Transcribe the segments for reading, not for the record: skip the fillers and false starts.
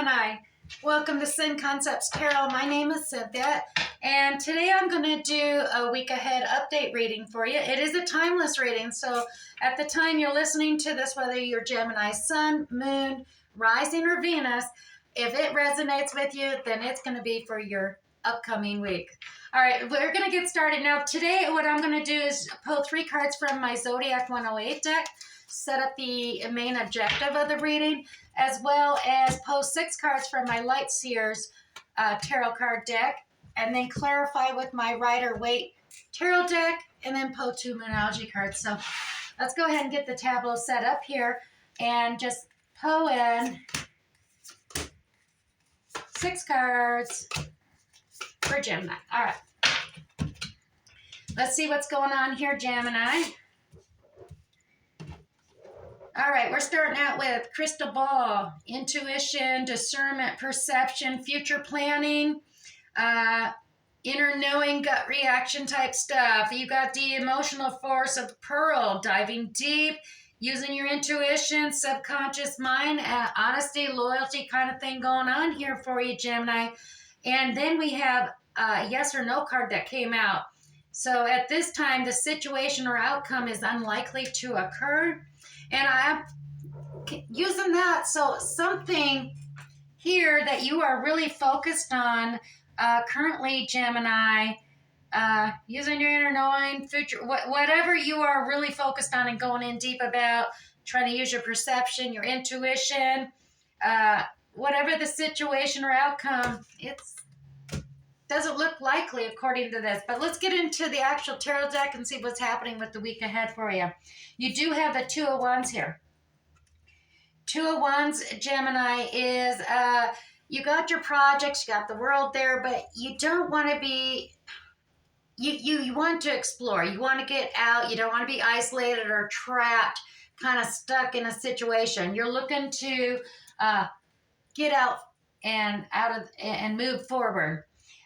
Gemini. Welcome to Sin Concepts Tarot. My name is Cynthia, and today I'm going to do a week ahead update reading for you. It is a timeless reading, so at the time you're listening to this, whether you're Gemini Sun, Moon, Rising, or Venus, if it resonates with you, then it's going to be for your upcoming week. All right, we're going to get started. Now, today what I'm going to do is pull 3 cards from my Zodiac 108 deck, set up the main objective of the reading, as well as pull 6 cards from my Light Seers tarot card deck, and then clarify with my Rider-Waite tarot deck, and then pull 2 Moonology cards. So let's go ahead and get the tableau set up here and just pull in 6 cards for Gemini. All right. Let's see what's going on here, Gemini. All right, we're starting out with crystal ball, intuition, discernment, perception, future planning, inner knowing, gut reaction type stuff. You got the emotional force of Pearl, diving deep, using your intuition, subconscious mind, honesty, loyalty kind of thing going on here for you, Gemini. And then we have a yes or no card that came out. So at this time, the situation or outcome is unlikely to occur. And I'm using that. So something here that you are really focused on currently, Gemini, using your inner knowing, future, whatever you are really focused on and going in deep about, trying to use your perception, your intuition, whatever the situation or outcome, it doesn't look likely according to this. But let's get into the actual tarot deck and see what's happening with the week ahead for you. You do have the 2 of Wands here. 2 of Wands, Gemini, is you got your projects, you got the world there, but you don't want to be, you want to explore. You want to get out. You don't want to be isolated or trapped, kind of stuck in a situation. You're looking to get out and move forward.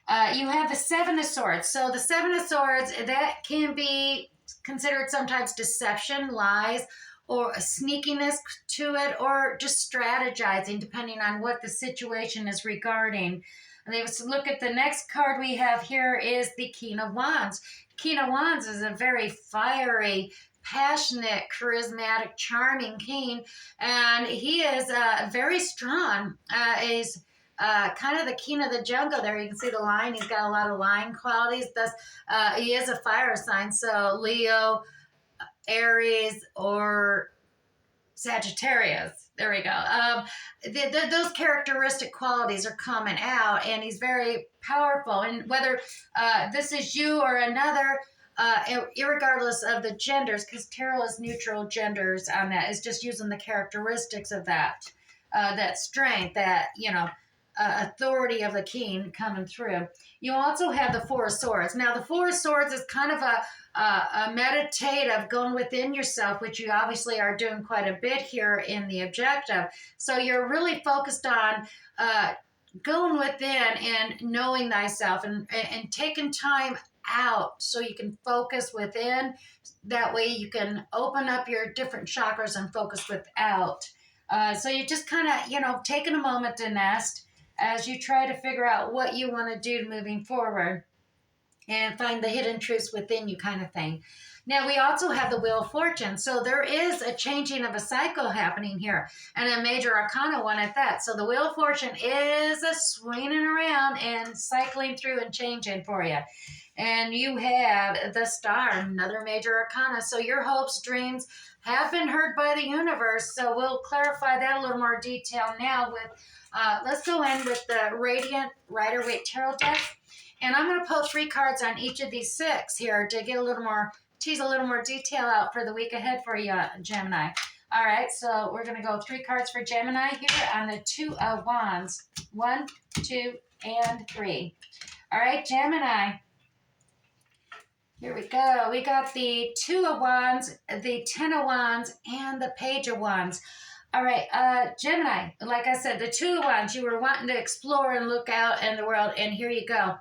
You have the 7 of Swords. So the 7 of Swords, that can be considered sometimes deception, lies, or a sneakiness to it, or just strategizing, depending on what the situation is regarding. And let's look at the next card we have here is the King of Wands. King of Wands is a very fiery, passionate, charismatic, charming king, and he is very strong. He's kind of the king of the jungle there. You can see the lion. He's got a lot of lion qualities. Thus, he is a fire sign, so Leo, Aries, or Sagittarius. There we go. Those characteristic qualities are coming out, and he's very powerful. And whether this is you or another, irregardless of the genders, because tarot is neutral genders on that, is just using the characteristics of that strength, that, authority of the king coming through. You also have the 4 of Swords. Now, the 4 of Swords is kind of a meditative, going within yourself, which you obviously are doing quite a bit here in the objective. So you're really focused on going within and knowing thyself and taking time out so you can focus within. That way you can open up your different chakras and focus without. So you're just kind of, taking a moment to nest as you try to figure out what you want to do moving forward and find the hidden truths within you, kind of thing. Now, we also have the Wheel of Fortune. So there is a changing of a cycle happening here, and a major arcana one at that. So the Wheel of Fortune is swinging around and cycling through and changing for you. And you have the Star, another major arcana. So your hopes, dreams have been heard by the universe. So we'll clarify that a little more detail now with, let's go in with the Radiant Rider-Waite Tarot deck. And I'm going to pull 3 cards on each of these 6 here to get tease a little more detail out for the week ahead for you, Gemini. All right, so we're going to go 3 cards for Gemini here on the 2 of Wands. 1, 2, and 3. All right, Gemini. Here we go. We got the 2 of Wands, the 10 of Wands, and the Page of Wands. All right, Gemini, like I said, the 2 of Wands, you were wanting to explore and look out in the world, and here you go.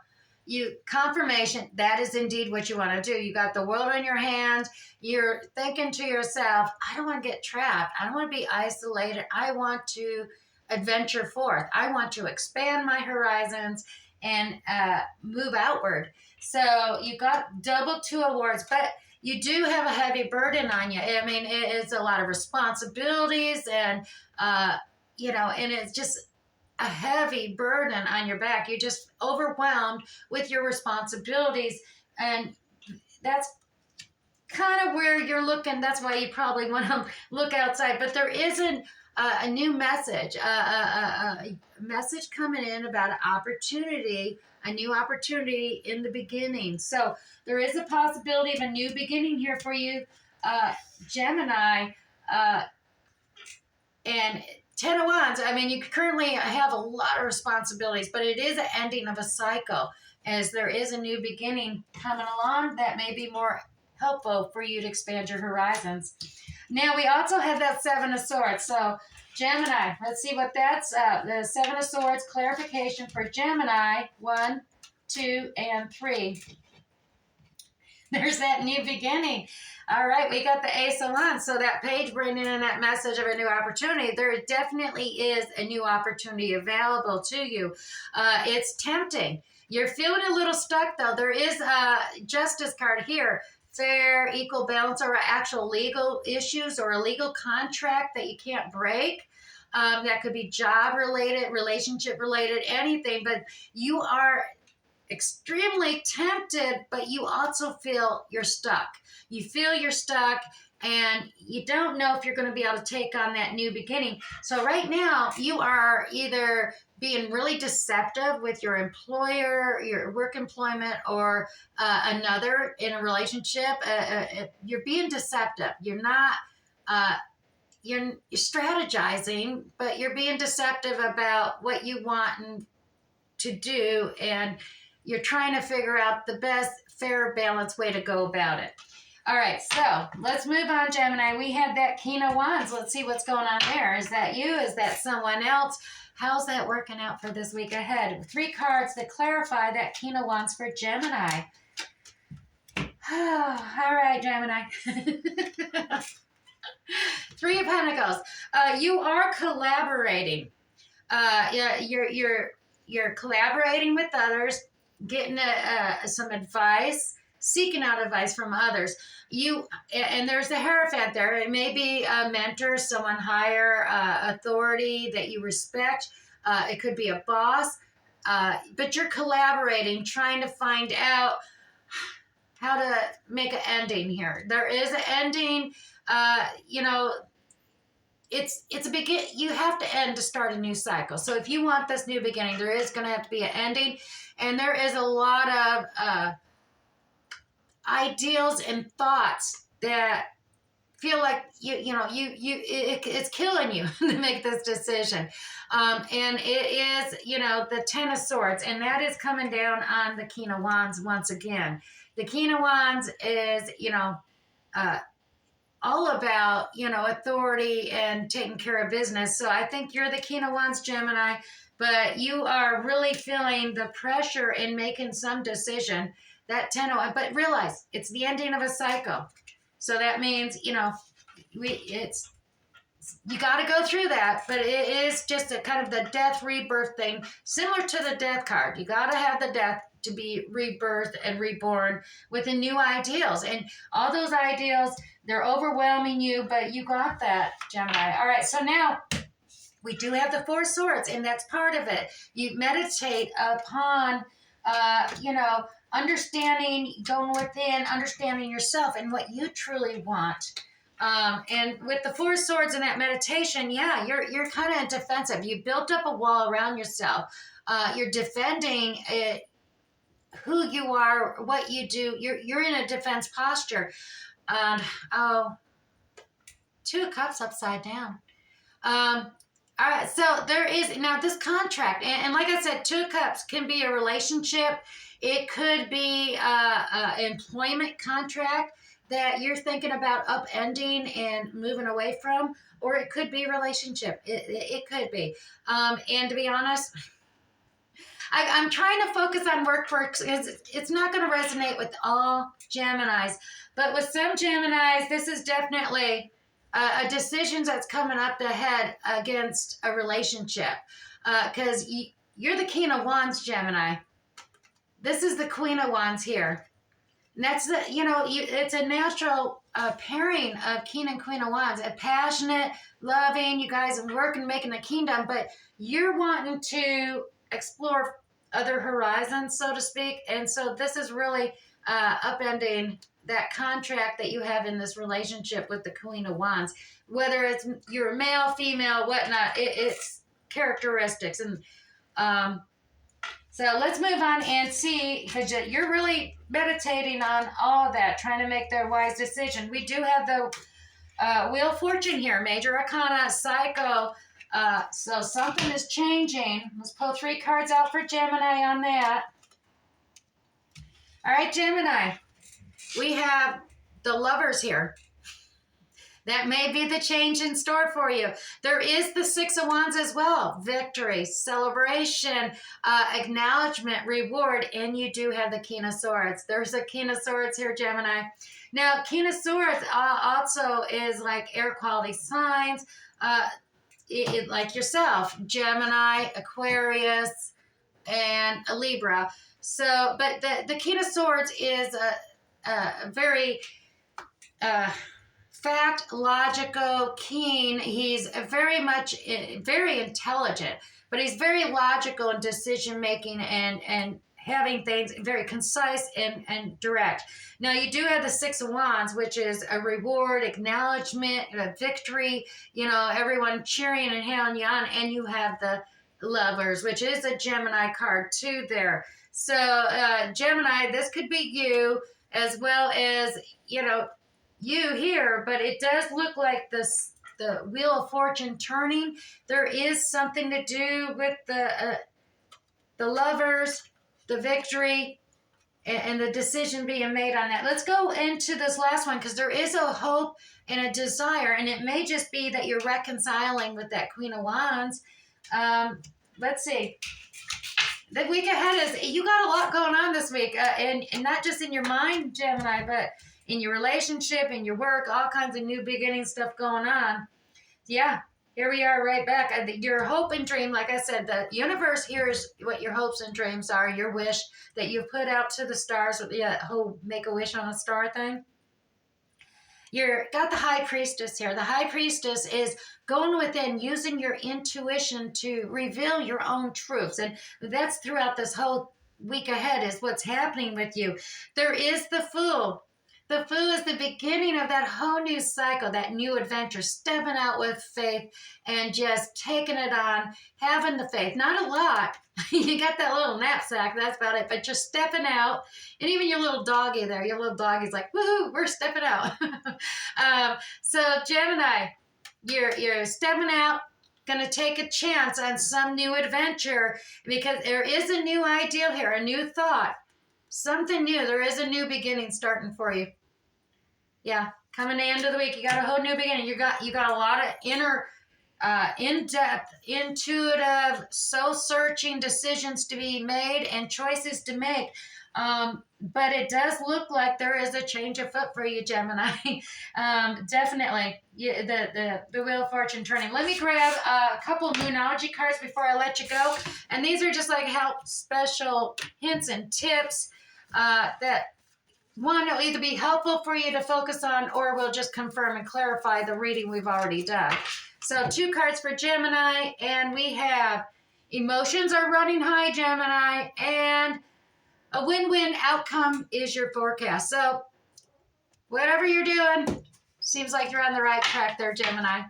Confirmation, that is indeed what you want to do. You got the world in your hands. You're thinking to yourself, I don't want to get trapped. I don't want to be isolated. I want to adventure forth. I want to expand my horizons and move outward. So you got double 2 awards, but you do have a heavy burden on you. I mean, it's a lot of responsibilities and, and it's just a heavy burden on your back. You're just overwhelmed with your responsibilities. And that's kind of where you're looking. That's why you probably want to look outside. But there isn't a new message, a message coming in about an opportunity, a new opportunity in the beginning. So there is a possibility of a new beginning here for you, Gemini. And 10 of Wands, I mean, you currently have a lot of responsibilities, but it is an ending of a cycle, as there is a new beginning coming along that may be more helpful for you to expand your horizons. Now, we also have that 7 of Swords. So, Gemini, let's see what that's, the 7 of Swords, clarification for Gemini, 1, 2, and 3. There's that new beginning. All right, we got the Ace of Wands. So that page bringing in that message of a new opportunity. There definitely is a new opportunity available to you. It's tempting. You're feeling a little stuck, though. There is a Justice card here. Fair, equal balance, or actual legal issues or a legal contract that you can't break. That could be job related, relationship related, anything. But you are extremely tempted, but you also feel you're stuck. You feel you're stuck and you don't know if you're going to be able to take on that new beginning. So right now you are either being really deceptive with your employer, your work employment, or another in a relationship. You're being deceptive. You're not, you're strategizing, but you're being deceptive about what you want to do, and you're trying to figure out the best, fair, balanced way to go about it. All right, so let's move on, Gemini. We had that King of Wands. Let's see what's going on there. Is that you? Is that someone else? How's that working out for this week ahead? 3 cards that clarify that King of Wands for Gemini. Oh, all right, Gemini. 3 of Pentacles. You are collaborating. You're collaborating with others, getting some advice, seeking out advice from others. And there's the Hierophant there. It may be a mentor, someone higher, authority that you respect. It could be a boss, but you're collaborating, trying to find out how to make an ending here. There is an ending. It's a begin. You have to end to start a new cycle. So if you want this new beginning, there is going to have to be an ending, and there is a lot of ideals and thoughts that feel like it's killing you to make this decision. And it is, the 10 of Swords, and that is coming down on the King of Wands once again. The King of Wands is, all about, authority and taking care of business. So I think you're the King of Wands, Gemini, but you are really feeling the pressure in making some decision. That 10 of Wands, but realize it's the ending of a cycle. So that means, you got to go through that, but it is just a kind of the death rebirth thing, similar to the Death card. You got to have the death to be rebirthed and reborn with the new ideals. And all those ideals, they're overwhelming you, but you got that, Gemini. All right, so now we do have the 4 of Swords, and that's part of it. You meditate upon, understanding, going within, understanding yourself and what you truly want. And with the 4 of Swords and that meditation, you're kind of defensive. You built up a wall around yourself. You're defending it, who you are, what you do. You're in a defense posture. 2 of Cups upside down. All right, so there is now this contract, and like I said, 2 of Cups can be a relationship. It could be an employment contract that you're thinking about upending and moving away from, or it could be a relationship. It could be. And to be honest, I'm trying to focus on work because it's not going to resonate with all Geminis. But with some Geminis, this is definitely a decision that's coming up ahead against a relationship. Because you're the King of Wands, Gemini. This is the Queen of Wands here. And that's the, it's a natural pairing of King and Queen of Wands. A passionate, loving, you guys working, making a kingdom, but you're wanting to explore other horizons, so to speak. And so this is really upending that contract that you have in this relationship with the Queen of Wands. Whether it's you're male, female, whatnot, it's characteristics. And so let's move on and see, because you're really meditating on all of that, trying to make the wise decision. We do have the Wheel of Fortune here, Major Arcana, Psycho. So something is changing. Let's pull 3 cards out for Gemini on that. All right, Gemini. We have the Lovers here. That may be the change in store for you. There is the 6 of Wands as well. Victory, celebration, acknowledgement, reward, and you do have the King of Swords. There's a King of Swords here, Gemini. Now, King of Swords also is like air quality signs, like yourself, Gemini, Aquarius, and a Libra. So, but the King of Swords is a very... fact, logical, keen. He's very intelligent, but he's very logical in decision making and having things very concise and direct. Now you do have the 6 of Wands, which is a reward, acknowledgement, a victory, everyone cheering and hailing you on, and you have the Lovers, which is a Gemini card too there. So Gemini, this could be you as well as, you here, but it does look like the Wheel of Fortune turning. There is something to do with the Lovers, the victory, and the decision being made on that. Let's go into this last one, because there is a hope and a desire, and it may just be that you're reconciling with that Queen of Wands. Let's see. The week ahead is, you got a lot going on this week, and not just in your mind, Gemini, but in your relationship, in your work, all kinds of new beginning stuff going on. Yeah, here we are right back. Your hope and dream, like I said, the universe hears what your hopes and dreams are, your wish that you put out to the stars with the whole make a wish on a star thing. You're got the High Priestess here. The High Priestess is going within, using your intuition to reveal your own truths. And that's throughout this whole week ahead is what's happening with you. There is the Fool. The Fool is the beginning of that whole new cycle, that new adventure, stepping out with faith and just taking it on, having the faith. Not a lot. You got that little knapsack, that's about it, but just stepping out. And even your little doggy there, your little doggy's like, woohoo, we're stepping out. So Gemini, you're stepping out, going to take a chance on some new adventure, because there is a new ideal here, a new thought. Something new. There is a new beginning starting for you. Yeah, coming to the end of the week, you got a whole new beginning. You got a lot of inner, in-depth, intuitive, soul-searching decisions to be made and choices to make. But it does look like there is a change of foot for you, Gemini. Definitely, the Wheel of Fortune turning. Let me grab a couple of Moonology cards before I let you go. And these are just like help special hints and tips that one, it'll either be helpful for you to focus on, or will just confirm and clarify the reading we've already done. So 2 cards for Gemini, and we have emotions are running high, Gemini, and a win-win outcome is your forecast. So whatever you're doing, seems like you're on the right track there, Gemini.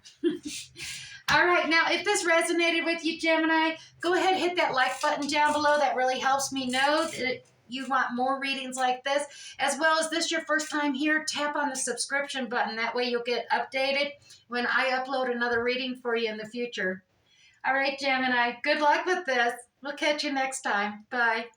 All right, now if this resonated with you, Gemini, go ahead and hit that like button down below. That really helps me know that you want more readings like this. As well as this your first time here, tap on the subscription button. That way you'll get updated when I upload another reading for you in the future. All right, Gemini, good luck with this. We'll catch you next time. Bye.